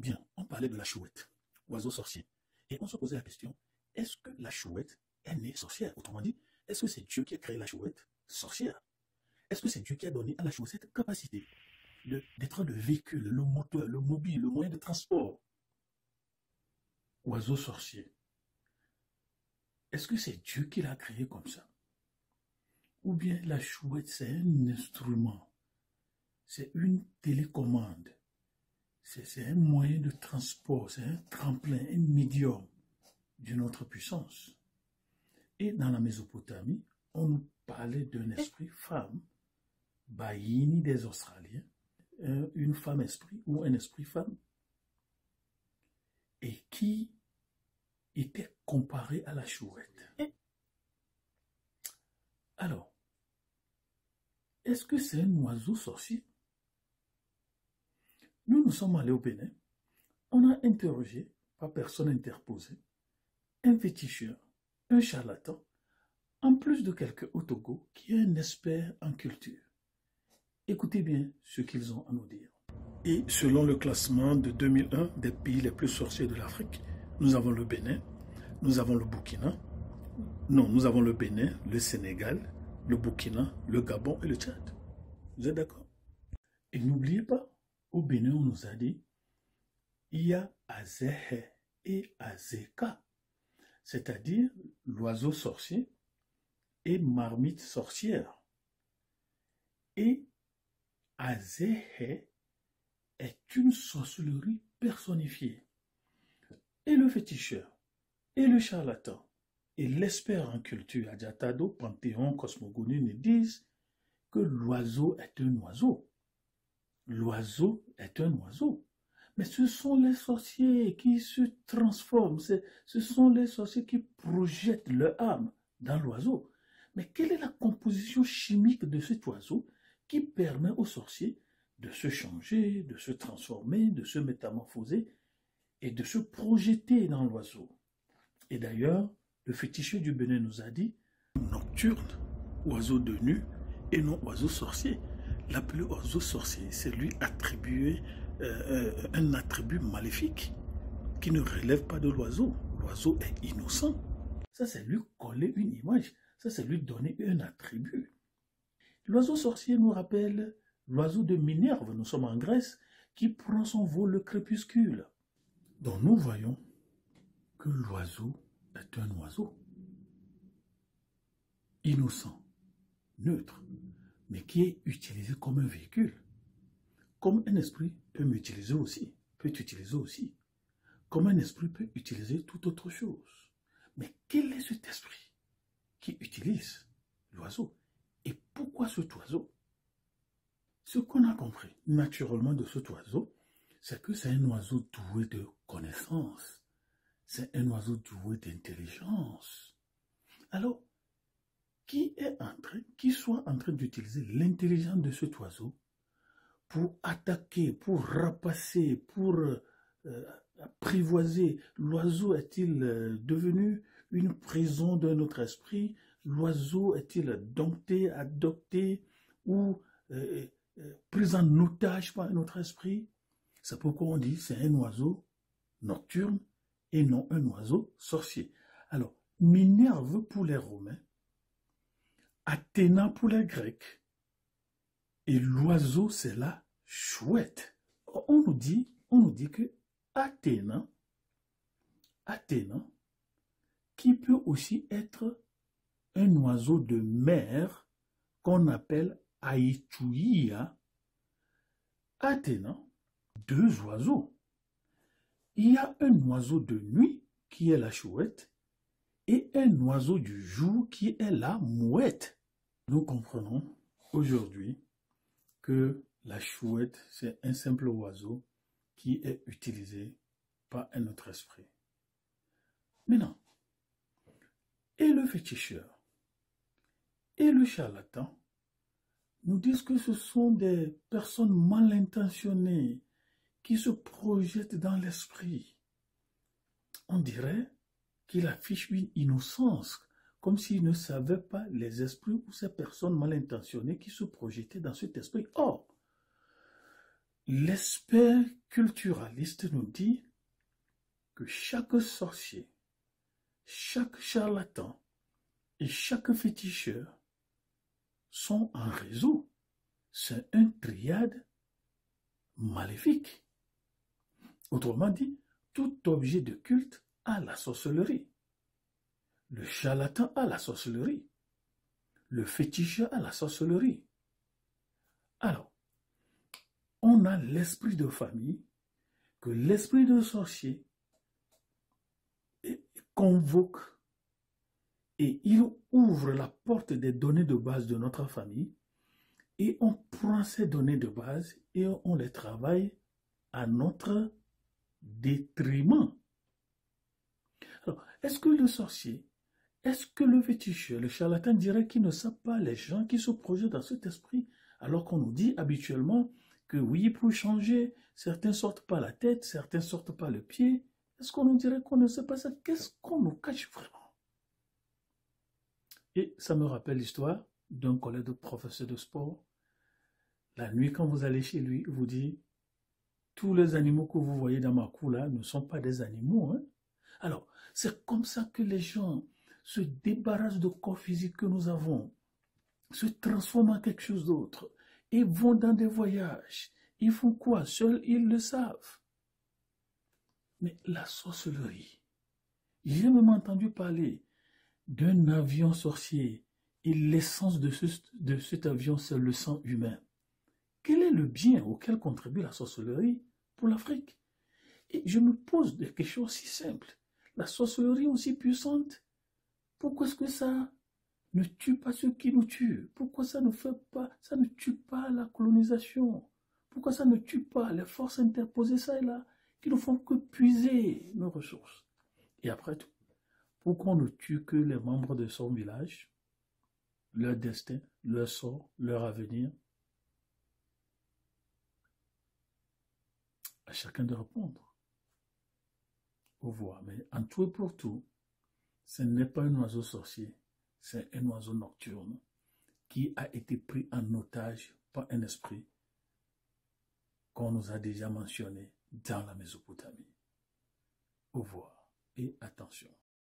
Bien, on parlait de la chouette, oiseau sorcier. Et on se posait la question, est-ce que la chouette est née sorcière? Autrement dit, est-ce que c'est Dieu qui a créé la chouette sorcière? Est-ce que c'est Dieu qui a donné à la chouette cette capacité d'être le véhicule, le moteur, le mobile, le moyen de transport? Oiseau sorcier. Est-ce que c'est Dieu qui l'a créé comme ça? Ou bien la chouette, c'est un instrument, c'est une télécommande, c'est un moyen de transport, c'est un tremplin, un médium d'une autre puissance. Et dans la Mésopotamie, on nous parlait d'un esprit femme, Bayini des Australiens, une femme esprit ou un esprit femme, et qui était comparé à la chouette. Alors, est-ce que c'est un oiseau sorcier? Nous sommes allés au Bénin, on a interrogé, par personne interposée, un féticheur, un charlatan, en plus de quelques Otogo qui est un expert en culture. Écoutez bien ce qu'ils ont à nous dire. Et selon le classement de 2001 des pays les plus sorciers de l'Afrique, nous avons le Bénin, nous avons le Burkina, nous avons le Bénin, le Sénégal, le Burkina, le Gabon et le Tchad. Vous êtes d'accord? Et n'oubliez pas, au Bénin, on nous a dit, il y a Azéhe et Azéka, c'est-à-dire l'oiseau sorcier et marmite sorcière. Et Azéhe est une sorcellerie personnifiée. Et le féticheur, et le charlatan, et l'expert en culture Adjatado, Panthéon, Cosmogonie nous disent que l'oiseau est un oiseau. L'oiseau est un oiseau. Mais ce sont les sorciers qui se transforment, ce sont les sorciers qui projettent leur âme dans l'oiseau. Mais quelle est la composition chimique de cet oiseau qui permet aux sorciers de se changer, de se transformer, de se métamorphoser et de se projeter dans l'oiseau? Et d'ailleurs, le féticheur du Bénin nous a dit nocturne, oiseau de nuit et non oiseau sorcier. L'appeler oiseau sorcier, c'est lui attribuer un attribut maléfique qui ne relève pas de l'oiseau. L'oiseau est innocent. Ça, c'est lui coller une image. Ça, c'est lui donner un attribut. L'oiseau sorcier nous rappelle l'oiseau de Minerve, nous sommes en Grèce, qui prend son vol le crépuscule. Donc nous voyons que l'oiseau est un oiseau innocent, neutre, mais qui est utilisé comme un véhicule. Comme un esprit peut m'utiliser aussi, peut t'utiliser aussi. Comme un esprit peut utiliser toute autre chose. Mais quel est cet esprit qui utilise l'oiseau? Et pourquoi cet oiseau? Ce qu'on a compris naturellement de cet oiseau, c'est que c'est un oiseau doué de connaissances. C'est un oiseau doué d'intelligence. Alors, qui soit en train d'utiliser l'intelligence de cet oiseau pour attaquer, pour rapasser, pour apprivoiser? L'oiseau est-il devenu une prison de notre esprit? L'oiseau est-il dompté, adopté ou pris en otage par notre esprit? C'est pourquoi on dit c'est un oiseau nocturne et non un oiseau sorcier. Alors, Minerve pour les Romains, Athéna pour les Grecs, et l'oiseau c'est la chouette. On nous dit que Athéna, qui peut aussi être un oiseau de mer qu'on appelle Aïtouia. Athéna, deux oiseaux. Il y a un oiseau de nuit qui est la chouette et un oiseau du jour qui est la mouette. Nous comprenons aujourd'hui que la chouette, c'est un simple oiseau qui est utilisé par un autre esprit. Maintenant, et le féticheur et le charlatan nous disent que ce sont des personnes mal intentionnées qui se projettent dans l'esprit. On dirait qu'il affiche une innocence, comme s'il ne savait pas les esprits ou ces personnes mal intentionnées qui se projetaient dans cet esprit. Or, l'expert culturaliste nous dit que chaque sorcier, chaque charlatan et chaque féticheur sont en réseau. C'est un triade maléfique. Autrement dit, tout objet de culte a la sorcellerie. Le charlatan a la sorcellerie. Le féticheur a la sorcellerie. Alors, on a l'esprit de famille, que l'esprit de sorcier convoque et il ouvre la porte des données de base de notre famille et on prend ces données de base et on les travaille à notre détriment. Alors, est-ce que le sorcier, est-ce que le féticheur, le charlatan dirait qu'il ne savent pas les gens qui se projettent dans cet esprit, alors qu'on nous dit habituellement que oui, pour changer, certains sortent pas la tête, certains sortent pas le pied. Est-ce qu'on nous dirait qu'on ne sait pas ça? Qu'est-ce qu'on nous cache vraiment? Et ça me rappelle l'histoire d'un collègue de professeur de sport. La nuit, quand vous allez chez lui, il vous dit « Tous les animaux que vous voyez dans ma cour là ne sont pas des animaux. Hein? » Alors, c'est comme ça que les gens se débarrassent de corps physique que nous avons, se transforment en quelque chose d'autre et vont dans des voyages. Ils font quoi? Seuls ils le savent. Mais la sorcellerie, j'ai même entendu parler d'un avion sorcier et l'essence de cet avion, c'est le sang humain. Quel est le bien auquel contribue la sorcellerie pour l'Afrique? Et je me pose des questions si simples. La sorcellerie aussi puissante, pourquoi est-ce que ça ne tue pas ceux qui nous tuent? Pourquoi ça ne tue pas la colonisation? Pourquoi ça ne tue pas les forces interposées ça et là, qui ne font que puiser nos ressources? Et après tout, pourquoi on ne tue que les membres de son village, leur destin, leur sort, leur avenir? À chacun de répondre. Au revoir. Mais en tout et pour tout, ce n'est pas un oiseau sorcier, c'est un oiseau nocturne qui a été pris en otage par un esprit qu'on nous a déjà mentionné dans la Mésopotamie. Au revoir et attention.